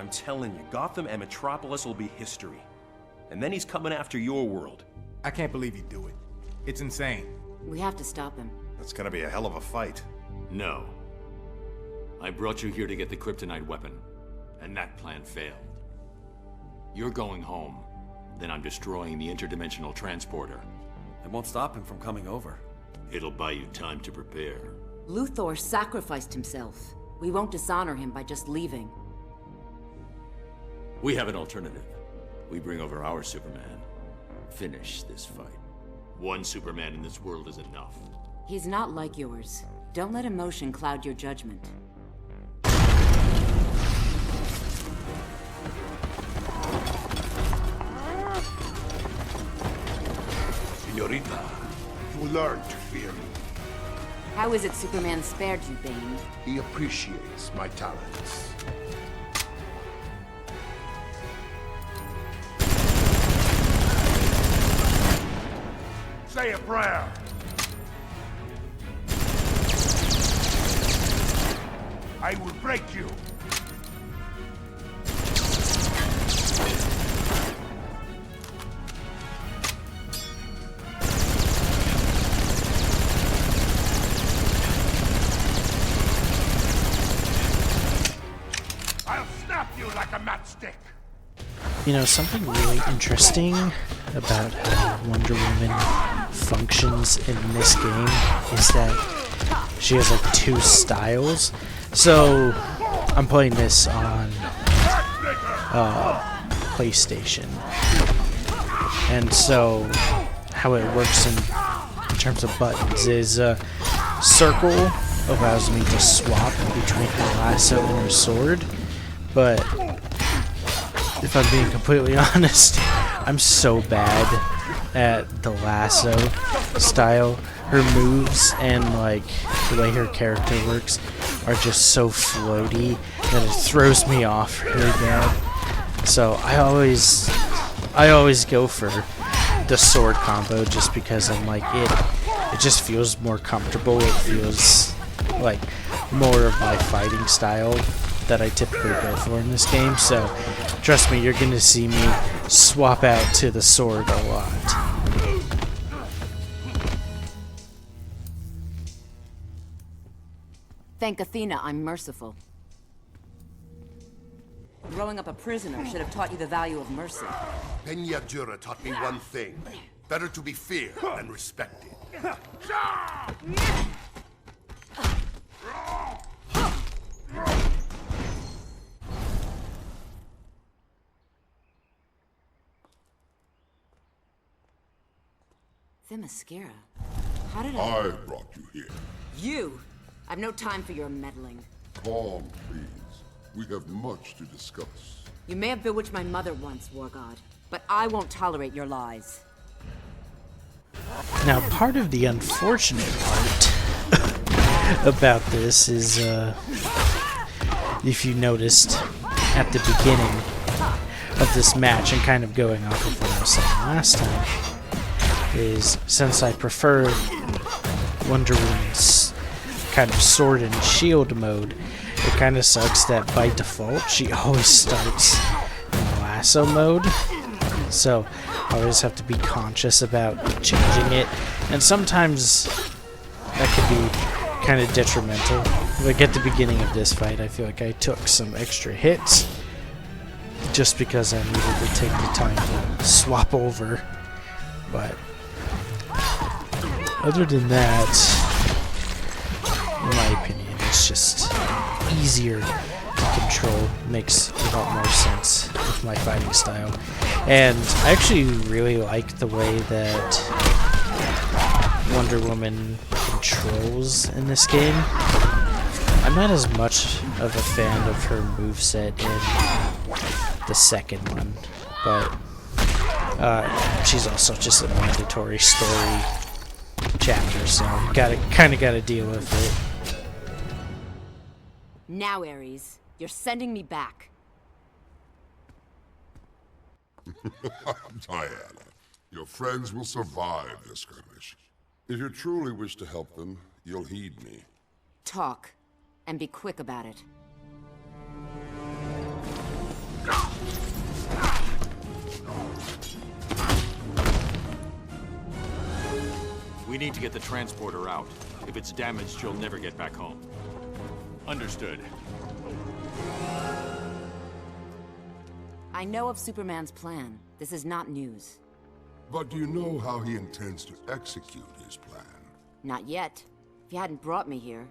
I'm telling you, Gotham and Metropolis will be history. And then he's coming after your world. I can't believe he'd do it. It's insane. We have to stop him. That's gonna be a hell of a fight. No. I brought you here to get the kryptonite weapon, and that plan failed. You're going home, then I'm destroying the interdimensional transporter. It won't stop him from coming over. It'll buy you time to prepare. Luthor sacrificed himself. We won't dishonor him by just leaving. We have an alternative. We bring over our Superman. Finish this fight. One Superman in this world is enough. He's not like yours. Don't let emotion cloud your judgment. Señorita, you learn to fear me. How is it Superman spared you, Bane? He appreciates my talents. Say a prayer. I will break you. I'll snap you like a matchstick. You know, something really interesting about how Wonder Woman functions in this game is that she has like two styles. So I'm playing this on PlayStation, and so how it works in terms of buttons is circle allows me to swap between her lasso and her sword, but if I'm being completely honest, I'm so bad at the lasso style. Her moves and like the way her character works are just so floaty that it throws me off really bad. So I always go for the sword combo just because I'm like it just feels more comfortable. It feels like more of my fighting style that I typically go for in this game. So trust me, you're gonna see me swap out to the sword a lot. Thank Athena I'm merciful. Growing up a prisoner should have taught you the value of mercy. Peña Dura taught me one thing. Better to be feared than respected. Themyscira. How did I brought you here. You! I've no time for your meddling. Calm, please. We have much to discuss. You may have bewitched my mother once, War God, but I won't tolerate your lies. Now, part of the unfortunate part about this is, if you noticed at the beginning of this match, and kind of going off of what I was saying last time, is since I prefer Wonder Woman's kind of sword and shield mode, it kind of sucks that by default she always starts in lasso mode. So I always have to be conscious about changing it, and sometimes that could be kind of detrimental. Like at the beginning of this fight, I feel like I took some extra hits just because I needed to take the time to swap over. But other than that, in my opinion, it's just easier to control. Makes a lot more sense with my fighting style. And I actually really like the way that Wonder Woman controls in this game. I'm not as much of a fan of her moveset in the second one, but she's also just a mandatory story chapter, so kind of gotta deal with it. Now, Ares, you're sending me back. Diana, your friends will survive this skirmish. If you truly wish to help them, you'll heed me. Talk, and be quick about it. need to get the transporter out. If it's damaged, you'll never get back home. Understood. I know of Superman's plan. This is not news. But do you know how he intends to execute his plan? Not yet. If you hadn't brought me here.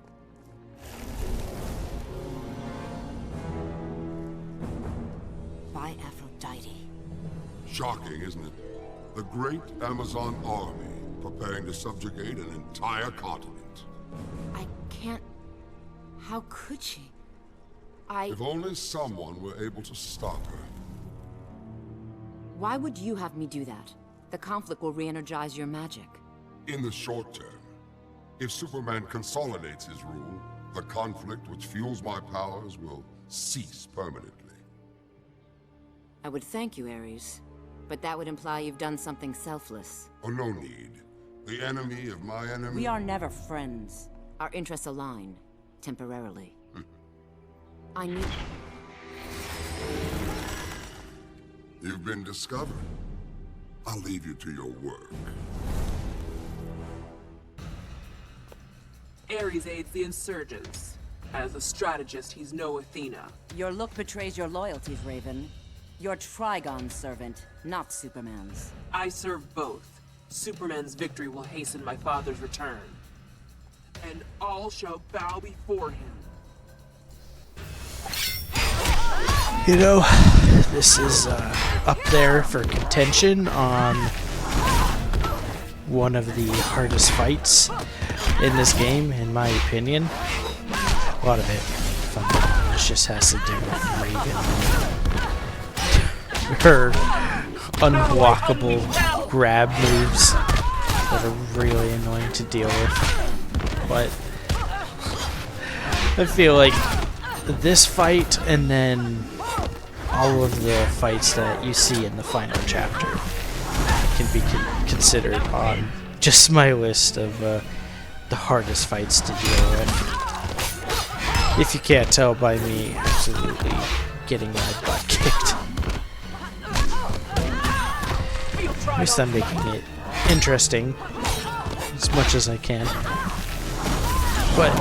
By Aphrodite. Shocking, isn't it? The great Amazon army preparing to subjugate an entire continent. I can't... How could she? If only someone were able to stop her. Why would you have me do that? The conflict will re-energize your magic. In the short term, if Superman consolidates his rule, the conflict which fuels my powers will cease permanently. I would thank you, Ares. But that would imply you've done something selfless. Oh, no need. The enemy of my enemy... We are never friends. Our interests align. Temporarily. I need... You've been discovered. I'll leave you to your work. Ares aids the insurgents. As a strategist, he's no Athena. Your look betrays your loyalties, Raven. You're Trigon's servant, not Superman's. I serve both. Superman's victory will hasten my father's return. And all shall bow before him. You know, this is up there for contention on one of the hardest fights in this game, in my opinion. A lot of it, if I'm being honest, just has to do with Raven. Her unblockable grab moves that are really annoying to deal with. But I feel like this fight and then all of the fights that you see in the final chapter can be considered on just my list of the hardest fights to deal with. If you can't tell by me absolutely getting my butt kicked. At least I'm making it interesting as much as I can. But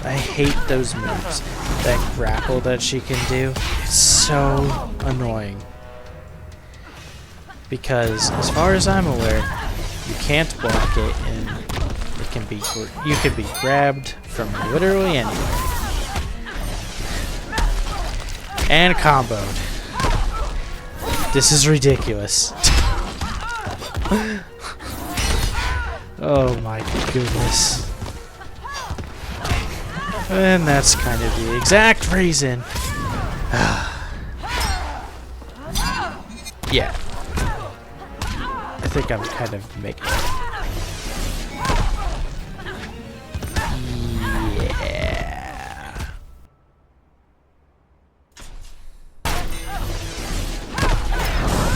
I hate those moves. That grapple that she can do, it's so annoying. Because as far as I'm aware, you can't block it and you can be grabbed from literally anywhere. And comboed. This is ridiculous. Oh my goodness. And that's kind of the exact reason. Yeah. I think I'm kind of making it. Yeah.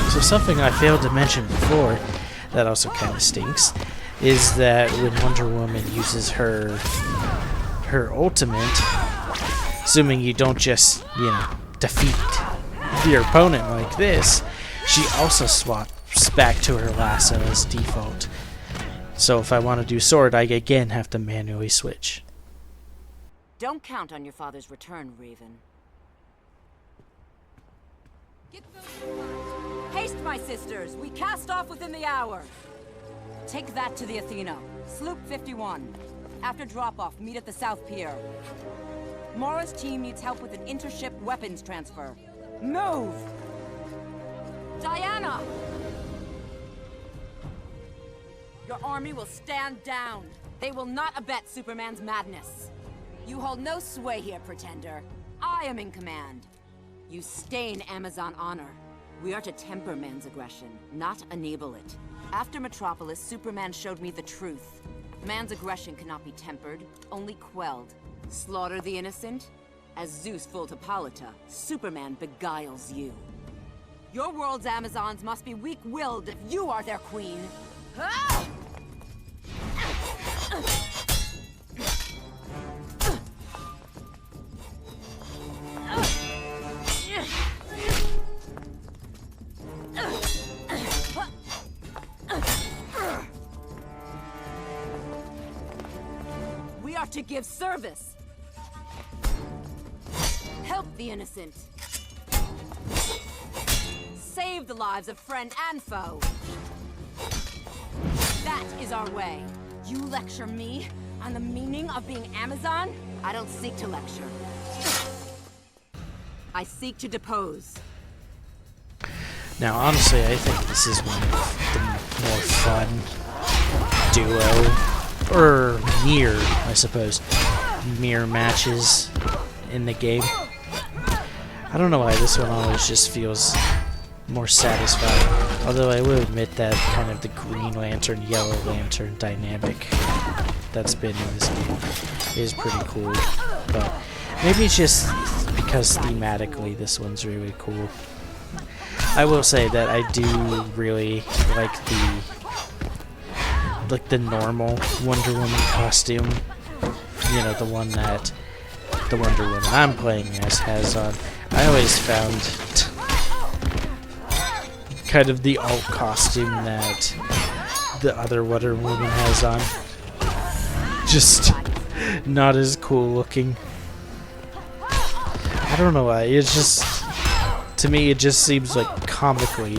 So something I failed to mention before that also kind of stinks is that when Wonder Woman uses her ultimate, assuming you don't just, defeat your opponent like this, she also swaps back to her lasso as default. So if I want to do sword, I again have to manually switch. Don't count on your father's return, Raven. Haste, my sisters! We cast off within the hour! Take that to the Athena. Sloop 51. After drop-off, meet at the South Pier. Mora's team needs help with an intership weapons transfer. Move! Diana! Your army will stand down. They will not abet Superman's madness. You hold no sway here, Pretender. I am in command. You stain Amazon honor. We are to temper man's aggression, not enable it. After Metropolis, Superman showed me the truth. Man's aggression cannot be tempered, only quelled. Slaughter the innocent? As Zeus fooled Hippolyta, Superman beguiles you. Your world's Amazons must be weak-willed if you are their queen. Ah! to give service. Help the innocent. Save the lives of friend and foe. That is our way. You lecture me on the meaning of being Amazon? I don't seek to lecture. I seek to depose. Now, honestly, I think this is one of the more fun duo, or mirror, I suppose, mirror matches in the game. I don't know why this one always just feels more satisfying. Although I will admit that kind of the Green Lantern, Yellow Lantern dynamic that's been in this game is pretty cool. But maybe it's just because thematically this one's really cool. I will say that I do really like the normal Wonder Woman costume. You know, the one that the Wonder Woman I'm playing as has on. I always found kind of the alt costume that the other Wonder Woman has on just not as cool looking. I don't know why. It's just, to me, it just seems like comically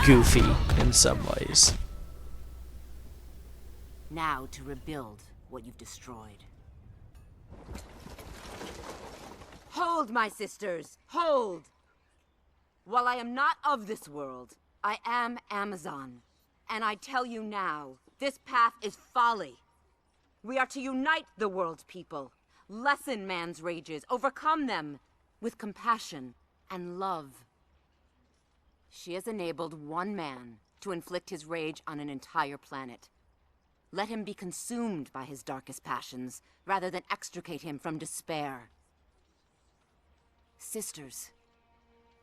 goofy in some ways. Now to rebuild what you've destroyed. Hold, my sisters! Hold! While I am not of this world, I am Amazon. And I tell you now, this path is folly. We are to unite the world's people, lessen man's rages, overcome them with compassion and love. She has enabled one man to inflict his rage on an entire planet. Let him be consumed by his darkest passions, rather than extricate him from despair. Sisters,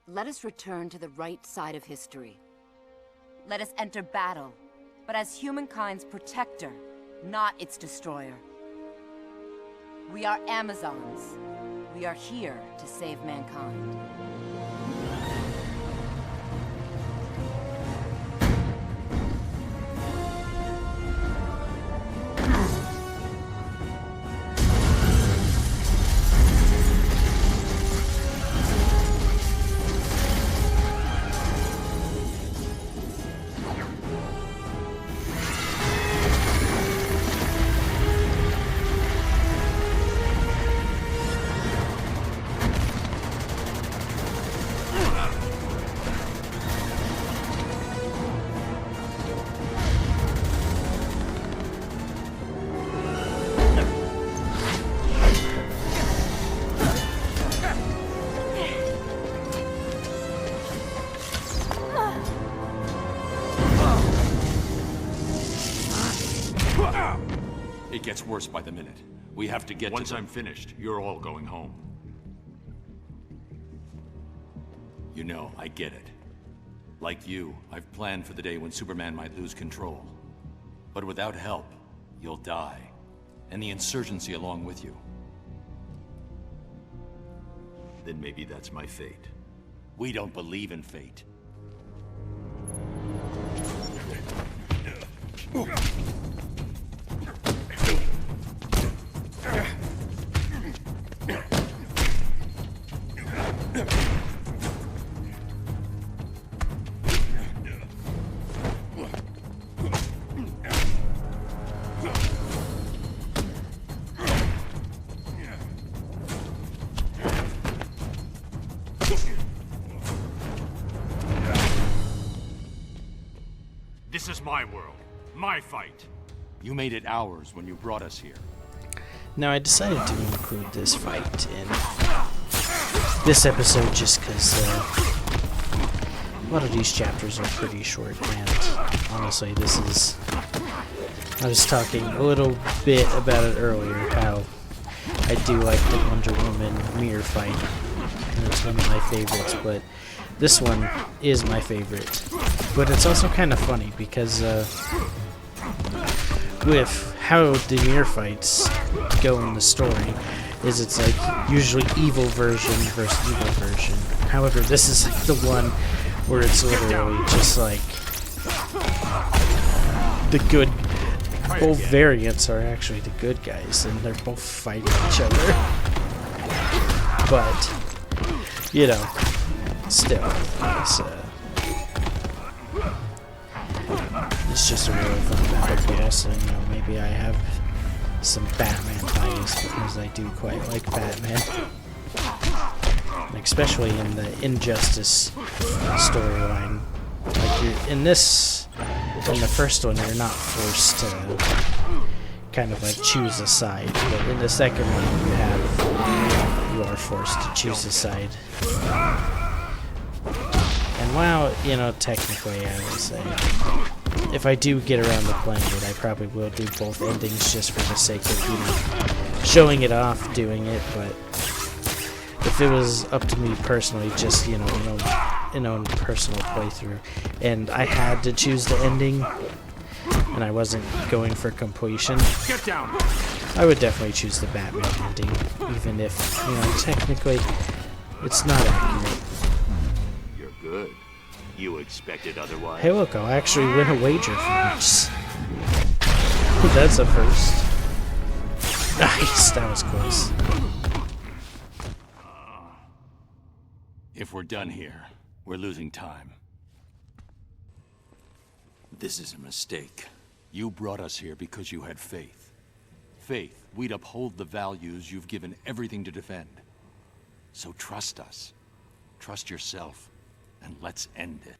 let us return to the right side of history. Let us enter battle, but as humankind's protector, not its destroyer. We are Amazons. We are here to save mankind. It gets worse by the minute. We have to get Once I'm finished, you're all going home. You know, I get it. Like you, I've planned for the day when Superman might lose control. But without help, you'll die. And the insurgency along with you. Then maybe that's my fate. We don't believe in fate. This is my world, my fight. You made it ours when you brought us here. Now, I decided to include this fight in this episode just because a lot of these chapters are pretty short, and honestly, this is... I was talking a little bit about it earlier, how I do like the Wonder Woman mirror fight, and it's one of my favorites, but this one is my favorite. But it's also kind of funny because with how the mirror fights go in the story, is it's like usually evil version versus evil version. However, this is like the one where it's literally just like the both variants are actually the good guys, and they're both fighting each other. But, you know, still, it's just a really fun method, but also, you know, maybe I have some Batman bias because I do quite like Batman. Especially in the Injustice storyline. Like, in the first one, you're not forced to kind of like choose a side, but in the second one, you are forced to choose a side. And while, you know, technically, I would say, if I do get around to playing it, I probably will do both endings just for the sake of, you know, showing it off, doing it, but if it was up to me personally, just, you know, personal playthrough, and I had to choose the ending, and I wasn't going for completion, Get down! I would definitely choose the Batman ending, even if, you know, technically, it's not accurate. You're good. You expected otherwise. Hey look, I'll actually win a wager for this. That's a first. Nice, that was close. If we're done here, we're losing time. This is a mistake. You brought us here because you had faith. Faith we'd uphold the values you've given everything to defend. So trust us. Trust yourself, and let's end it.